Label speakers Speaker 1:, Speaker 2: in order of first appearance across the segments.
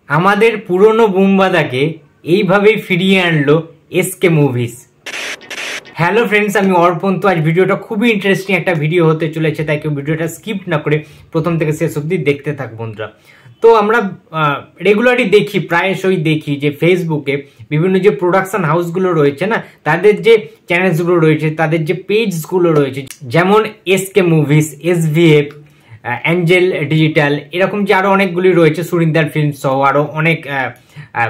Speaker 1: আমাদের পুরনো বুমবাদাকে এইভাবেই ফিরিয়ে আনলো এসকে মুভিজ। হ্যালো ফ্রেন্ডস, আমি অর্পণ। তো আজ ভিডিওটা খুবই ইন্টারেস্টিং একটা ভিডিও হতে চলেছে, তাই কেউ ভিডিওটা স্কিপ না করে প্রথম থেকে শেষ অবধি দেখতে থাক বন্ধুরা। তো আমরা রেগুলারলি দেখি, প্রায়শই দেখি যে ফেসবুকে বিভিন্ন যে প্রোডাকশন হাউসগুলো রয়েছে না, তাদের যে চ্যানেলসগুলো রয়েছে, তাদের যে পেজগুলো রয়েছে, যেমন SK movies, SVF, Angel digital, এরকম যে আরো অনেকগুলি রয়েছে, সুরিন্দার ফিল্ম সহ আরো অনেক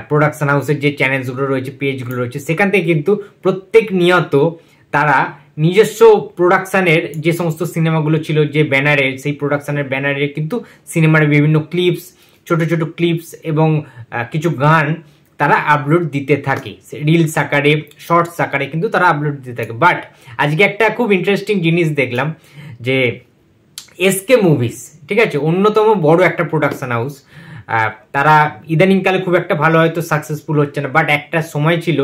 Speaker 1: প্রোডাকশন হাউসের যে চ্যানেলসগুলো রয়েছে, পেজগুলো রয়েছে, সেখান থেকে কিন্তু প্রত্যেক নিয়ত তারা নিজস্ব প্রোডাকশনের যে সমস্ত সিনেমাগুলো ছিল, যে ব্যানারের, সেই প্রোডাকশনের ব্যানারের কিন্তু সিনেমার বিভিন্ন ক্লিপস, ছোট ছোট ক্লিপস এবং কিছু গান তারা আপলোড দিতে থাকে, রিলস আকারে, শর্টস আকারে কিন্তু তারা আপলোড দিতে থাকে। বাট আজকে একটা খুব ইন্টারেস্টিং জিনিস দেখলাম যে এসকে মুভিজ, ঠিক আছে, অন্যতম বড় একটা প্রোডাকশন হাউস, তারা ইদানিংকালে খুব একটা ভালো হয়তো সাকসেসফুল হচ্ছে না, বাট একটা সময় ছিল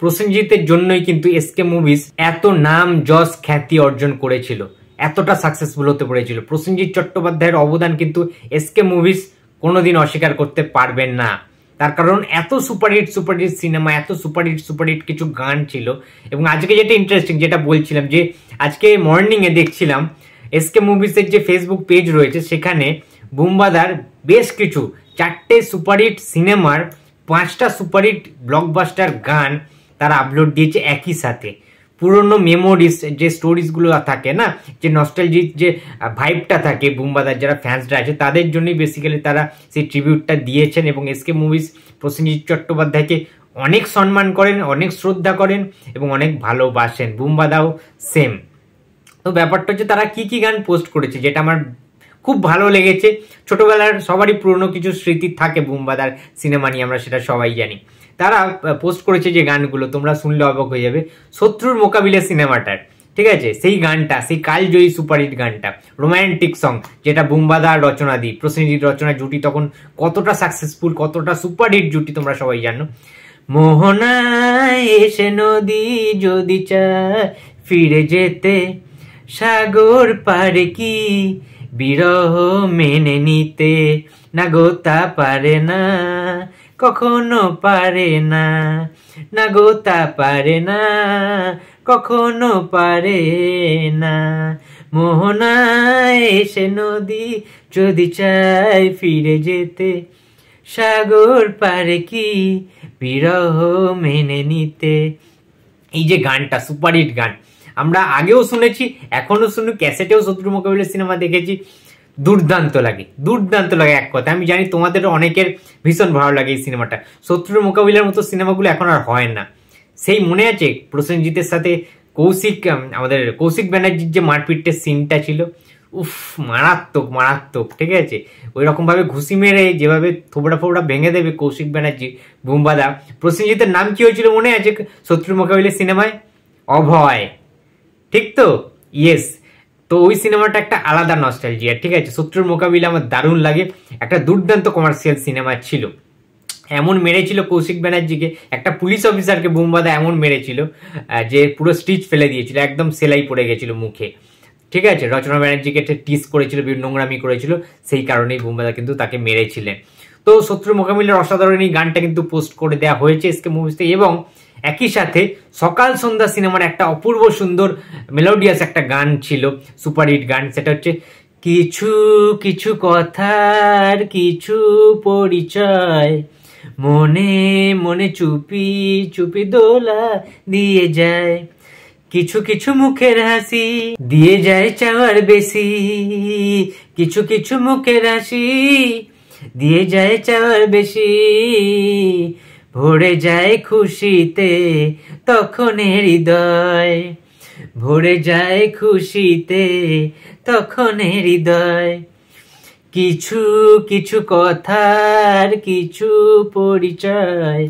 Speaker 1: প্রসেনজিতের জন্যই কিন্তু এসকে মুভিজ এত নাম যশ খ্যাতি অর্জন করেছিল, এতটা সাকসেসফুল হতে পেরেছিল। প্রসেনজিৎ চট্টোপাধ্যায়ের অবদান কিন্তু এসকে মুভিজ কোনোদিন অস্বীকার করতে পারবেন না। তার কারণ এত সুপারহিট সিনেমা, এত সুপারহিট কিছু গান ছিল। এবং আজকে যেটা ইন্টারেস্টিং, যেটা বলছিলাম, যে আজকে মর্নিংয়ে দেখছিলাম এসকে মুভিজের যে ফেসবুক পেজ রয়েছে, সেখানে বুমবাদার বেশ কিছু 4টে সুপারহিট সিনেমার 5টা সুপারহিট ব্লকবাস্টার গান তারা আপলোড দিয়েছে একই সাথে। পুরনো মেমোরিজ, যে স্টোরিজগুলো থাকে না, যে নস্টালজিক যে ভাইবটা থাকে, বুমবাদার যারা ফ্যান্সরা আছে তাদের জন্যই বেসিক্যালি তারা সেই ট্রিবিউটটা দিয়েছেন। এবং এসকে মুভিজ প্রসেনজিৎ চট্টোপাধ্যায়কে অনেক সম্মান করেন, অনেক শ্রদ্ধা করেন এবং অনেক ভালোবাসেন। বুমবাদাও সেম। তো ব্যাপারটা হচ্ছে তারা কি কি গান পোস্ট করেছে, যেটা আমার খুব ভালো লেগেছে। ছোটবেলার সবারই পুরনো কিছু স্মৃতি থাকে বুমবাদার সিনেমা নিয়ে, আমরা সেটা সবাই জানি। তারা পোস্ট করেছে যে গানগুলো, তোমরা শুনলে অবাক হয়ে যাবে। শত্রুর মোকাবিলা সিনেমাটার, ঠিক আছে, সেই গানটা, সেই কালজয়ী সুপারহিট গানটা, রোম্যান্টিক সং, যেটা বুমবাদা আর রচনা দি, প্রসেনজিৎ রচনা জুটি তখন কতটা সাকসেসফুল, কতটা সুপারহিট জুটি তোমরা সবাই জানো। মোহনায় এসে নদী যদি চায় ফিরে যেতে, সাগর পারে কি বিরহ মেনে নিতে, না গোতা পারে না, কখনো পারে না, না গোতা পারে না, কখনো পারে না। মোহনায় এসে নদী যদি চায় ফিরে যেতে, সাগর পারে কি বিরহ মেনে নিতে। এই যে গানটা, সুপারহিট গান, আমরা আগেও শুনেছি, এখনো শুনি, ক্যাসেটেও শত্রু মোকাবিলা সিনেমা দেখেছি। দুর্দান্ত লাগে এক কথা। আমি জানি তোমাদের অনেকের ভীষণ ভালো লাগে এই সিনেমাটা। শত্রুর মোকাবিলার মতো সিনেমাগুলো এখন আর হয় না। সেই মনে আছে প্রসেনজিতের সাথে আমাদের কৌশিক ব্যানার্জির যে মারপিটের সিনটা ছিল, উফ, মারাত্মক, ঠিক আছে। ওই রকম ভাবে ঘুষি মেরে যেভাবে থোবড়া ভেঙে দেবে কৌশিক ব্যানার্জি, বুমবাদা। প্রসেনজিতের নাম কি হয়েছিল মনে আছে শত্রুর মোকাবিলা সিনেমায়? অভয়, ঠিক তো? ইয়েস। তো ওই সিনেমাটা একটা আলাদা নস্টালজিয়া, ঠিক আছে। শত্রুর মোকাবিলা আমার দারুণ লাগে, একটা দুর্দান্ত কমার্শিয়াল সিনেমা ছিল। এমন মেরেছিল কৌশিক ব্যানার্জিকে, একটা পুলিশ অফিসারকে বুমবাদা এমন মেরেছিল যে পুরো স্টিচ ফেলে দিয়েছিল, একদম সেলাই পড়ে গেছিল মুখে, ঠিক আছে। রচনা ব্যানার্জিকে টিস করেছিল, নোংরামি করেছিল, সেই কারণেই বুমবাদা কিন্তু তাকে মেরেছিলেন। তো শত্রু মোকাবিলার অসাধারণ এই গানটা কিন্তু পোস্ট করে দেওয়া হয়েছে এসকে মুভিজতে। এবং একই সাথে সকাল সন্ধ্যা সিনেমার একটা অপূর্ব সুন্দর মেলোডিয়াস একটা গান ছিল, সুপারহিট গান, সেটা হচ্ছে কিছু কিছু কথার কিছু পরিচয়, মনে মনে চুপি চুপি দোলা দিয়ে যায়, কিছু কিছু মুখের হাসি দিয়ে যায় চাওয়ার বেশি, কিছু কিছু মুখের হাসি দিয়ে যায় চাওয়ার বেশি, ভরে যায় খুশিতে তখন হৃদয়, ভরে যায় খুশিতে তখন হৃদয়, কিছু কিছু কথার কিছু পরিচয়,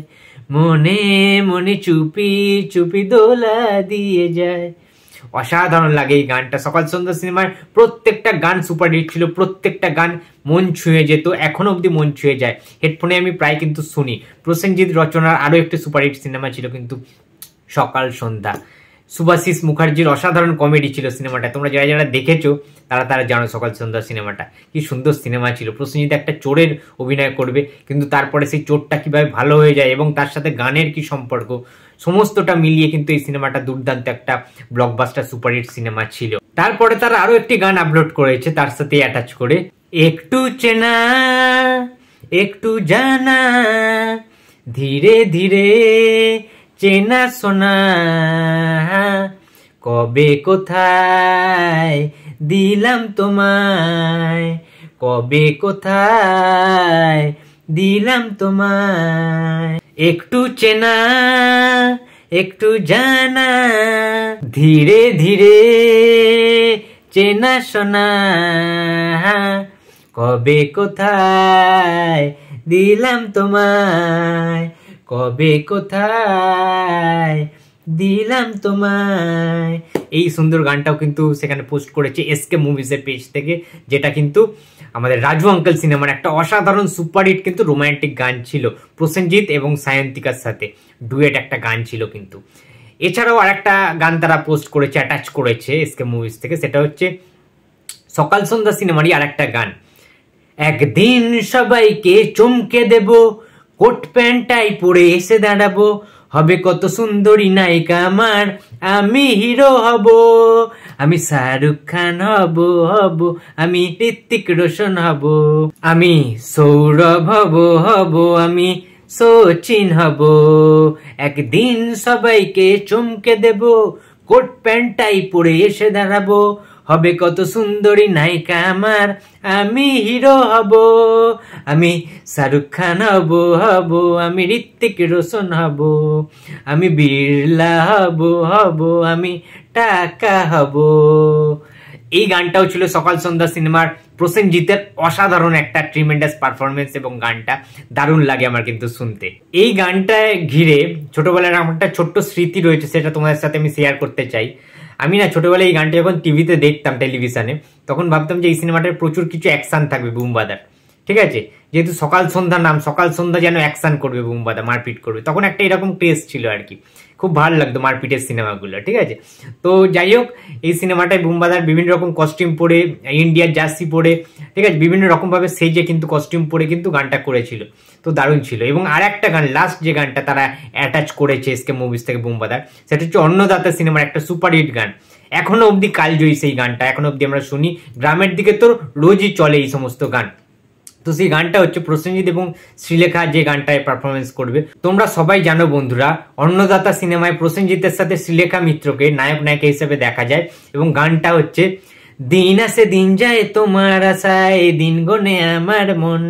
Speaker 1: মনে মনে চুপি চুপি দোলা দিয়ে যায়। অসাধারণ লাগে এই গানটা। সকাল সন্ধ্যা সিনেমার প্রত্যেকটা গান সুপারহিট ছিল, প্রত্যেকটা গান মন ছুঁয়ে যেত, এখনো অব্দি মন ছুঁয়ে যায়। হেডফোনে আমি প্রায় কিন্তু শুনি। প্রসেনজিৎ রচনার আরো একটি সুপারহিট সিনেমা ছিল কিন্তু সকাল সন্ধ্যা, সুভাশিস মুখার্জির অসাধারণ কমেডি ছিল সিনেমাটা। তোমরা যারা যারা দেখেছো তারা জানো সকাল সন্ধ্যা সিনেমাটা কি সুন্দর সিনেমা ছিল। প্রসেনজিৎ একটা চোরের অভিনয় করবে, কিন্তু তারপরে সেই চোরটা কিভাবে ভালো হয়ে যায় এবং তার সাথে গানের কি সম্পর্ক, সমস্তটা মিলিয়ে কিন্তু এই সিনেমাটা দুর্দান্ত একটা ব্লকবাস্টার সুপারহিট সিনেমা ছিল। তারপরে তারা আরো একটি গান আপলোড করেছে তার সাথে অ্যাটাচ করে, একটু চেনা একটু জানা ধীরে ধীরে চেনা শোনা, কবে কোথায় দিলাম তোমায়, কবে কোথায় দিলাম তোমায়, একটু চেনা একটু জানা ধীরে ধীরে চেনা শোনা, কবে কোথায় দিলাম তোমায়, কবে কোথায় দিলাম তোমায়। এই সুন্দর গানটাও কিন্তু সেখানে পোস্ট করেছে এসকে মুভিজের পেজ থেকে, যেটা কিন্তু আমাদের রাজু আঙ্কেল সিনেমার একটা অসাধারণ সুপারহিট কিন্তু রোমান্টিক গান ছিল প্রসেনজিৎ এবং সায়ন্তিকার সাথে ডুয়েট একটা গান ছিল কিন্তু। এছাড়াও আরেকটা গান তারা পোস্ট করেছে, অ্যাটাচ করেছে এসকে মুভিজ থেকে, সেটা হচ্ছে সকাল সন্ধ্যা সিনেমারই আরেকটা গান, একদিন সবাইকে চমকে দেব, কোট প্যান্টাই পরে এসে দাঁড়াবো, হবে কত সুন্দরী নায়িকা আমার, আমি হিরো হব, আমি শাহরুখ খান হব, আমি ঋত্বিক রোশন হব, আমি সৌরভ হব, আমি সচিন হব, একদিন সবাইকে চমকে দেব, কোট প্যান্টাই পরে এসে দাঁড়াবো, হবে কত সুন্দরী নায়িকা আমার, আমি হিরো হব, আমি শাহরুখ খান হব, আমি ঋত্বিক রোশন হব, আমি বিড়লা হব, আমি টাকা হব। এই গানটাও ছিল সকাল সন্ধ্যা সিনেমার প্রসেনজিতের অসাধারণ একটা ট্রিমেন্ডাস পারফরমেন্স এবং গানটা দারুণ লাগে আমার কিন্তু শুনতে। এই গানটা ঘিরে ছোটবেলার আমার একটা ছোট্ট স্মৃতি রয়েছে, সেটা তোমাদের সাথে আমি শেয়ার করতে চাই। আমি না ছোটবেলায় এই গানটা যখন টিভিতে দেখতাম টেলিভিশনে, তখন ভাবতাম যে এই সিনেমাটার প্রচুর কিছু অ্যাকশন থাকবে, বুমবাদার, ঠিক আছে, যেহেতু সকাল সন্ধ্যা নাম, সকাল সন্ধ্যা যেন অ্যাকশন করবে, বুমবাদা মারপিট করবে, তখন একটা এরকম টেস্ট ছিল আর কি, খুব ভালো লাগতো মারপিটের সিনেমাগুলো, ঠিক আছে। তো যাই হোক, এই সিনেমাটায় বুমবাদার বিভিন্ন রকম কস্টিউম পরে, ইন্ডিয়ার জার্সি পরে, ঠিক আছে, বিভিন্ন রকমভাবে সেজে কিন্তু কস্টিউম পরে কিন্তু গানটা করেছিল, তো দারুণ ছিল। এবং আর একটা গান, লাস্ট যে গানটা তারা অ্যাটাচ করেছে এসকে মুভিজ থেকে বুমবাদার, সেটা হচ্ছে অন্নদাতা সিনেমার একটা সুপারহিট গান, এখনো অবধি কালজয়ী সেই গানটা, এখনো অবধি আমরা শুনি, গ্রামের দিকে তো রোজই চলে এই সমস্ত গান। তো সেই গানটা হচ্ছে প্রসেনজিৎ এবং শ্রীলেখা যে গানটায় পারফরমেন্স করবে। তোমরা সবাই জানো বন্ধুরা, অন্নদাতা সিনেমায় প্রসেনজিতের সাথে শ্রীলেখা মিত্রকে নায়ক নায়িকা হিসেবে দেখা যায়, এবং গানটা হচ্ছে, দিন আসে দিন যায় তোমার আশায়, দিন গনে আমার মন,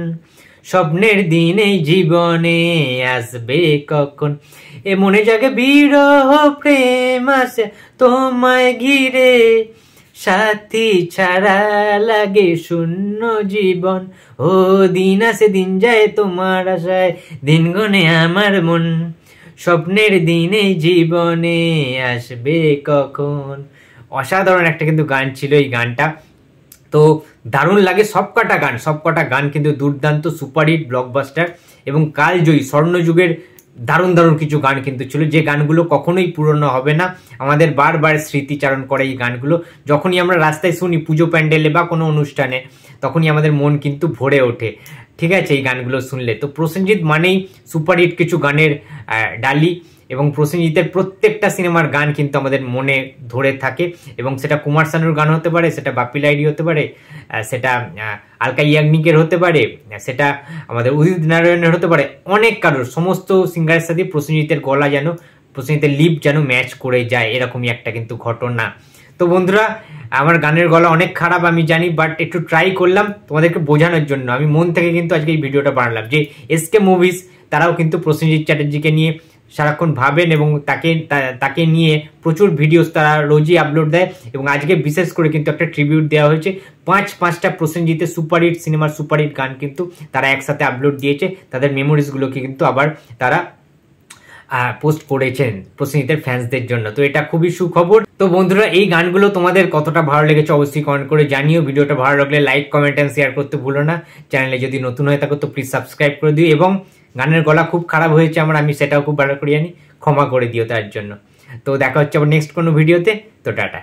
Speaker 1: স্বপ্নের দিন এই জীবনে আসবে কখন, এ মনে জাগে বিরহ প্রেম আসে তোমায় ঘিরে, সাথী ছাড়া লাগে শূন্য জীবন, ও দিন আসে দিন যায় তোমার আশায়, দিন গনে আমার মন, স্বপ্নের দিনে জীবনে আসবে কখন। অসাধারণ একটা কিন্তু গান ছিল এই গানটা, তো দারুণ লাগে। সবকটা গান কিন্তু দুর্দান্ত সুপারহিট ব্লকবাস্টার এবং কালজয়ী স্বর্ণযুগের দারুণ দারুণ কিছু গান কিন্তু ছিল, যে গানগুলো কখনোই পুরনো হবে না, আমাদের বারবার স্মৃতিচারণ করে এই গানগুলো। যখনই আমরা রাস্তায় শুনি, পুজো প্যান্ডেলে বা কোনো অনুষ্ঠানে, তখনই আমাদের মন কিন্তু ভরে ওঠে, ঠিক আছে, এই গানগুলো শুনলে। তো প্রসেনজিৎ মানেই সুপারহিট কিছু গানের ডালি, এবং প্রসেনজিতের প্রত্যেকটা সিনেমার গান কিন্তু আমাদের মনে ধরে থাকে, এবং সেটা কুমার শানুর গান হতে পারে, সেটা বাপ্পি লাহিড়ী হতে পারে, সেটা আলকা ইয়াগনিকের হতে পারে, সেটা আমাদের উদিত নারায়ণের হতে পারে, অনেক কারোর, সমস্ত সিঙ্গারের সাথে প্রসেনজিতের গলা যেন, প্রসেনজিতের লিপ যেন ম্যাচ করে যায়, এরকমই একটা কিন্তু ঘটনা। তো বন্ধুরা, আমার গানের গলা অনেক খারাপ আমি জানি, বাট একটু ট্রাই করলাম তোমাদেরকে বোঝানোর জন্য, আমি মন থেকে কিন্তু আজকে এই ভিডিওটা বানালাম, যে এসকে মুভিজ তারাও কিন্তু প্রসেনজিৎ চ্যাটার্জিকে নিয়ে সারাক্ষণ ভাবেন, এবং তাকে নিয়ে প্রচুর ভিডিওস তারা রোজই আপলোড দেয়, এবং আজকে বিশেষ করে কিন্তু একটা ট্রিবিউট দেওয়া হয়েছে, পাঁচটা প্রসেনজিতের সুপারহিট সিনেমার সুপারহিট গান কিন্তু তারা একসাথে আপলোড দিয়েছে, তাদের মেমোরিজগুলোকে কিন্তু আবার তারা পোস্ট করেছেন প্রসেনজিতের ফ্যান্সদের জন্য। তো এটা খুবই সুখবর। তো বন্ধুরা, এই গানগুলো তোমাদের কতটা ভালো লেগেছে অবশ্যই কমেন্ট করে জানিও। ভিডিওটা ভালো লাগলে লাইক, কমেন্ট এন্ড শেয়ার করতে ভুলো না। চ্যানেলে যদি নতুন হয়ে থাকো তো প্লিজ সাবস্ক্রাইব করে দিও, এবং গানের গলা খুব খারাপ হয়েছে আমার, আমি সেটাও খুব ভালো করে জানি, ক্ষমা করে দিও তার জন্য। তো দেখা হচ্ছে আবার নেক্সট কোনো ভিডিওতে। তো টাটা।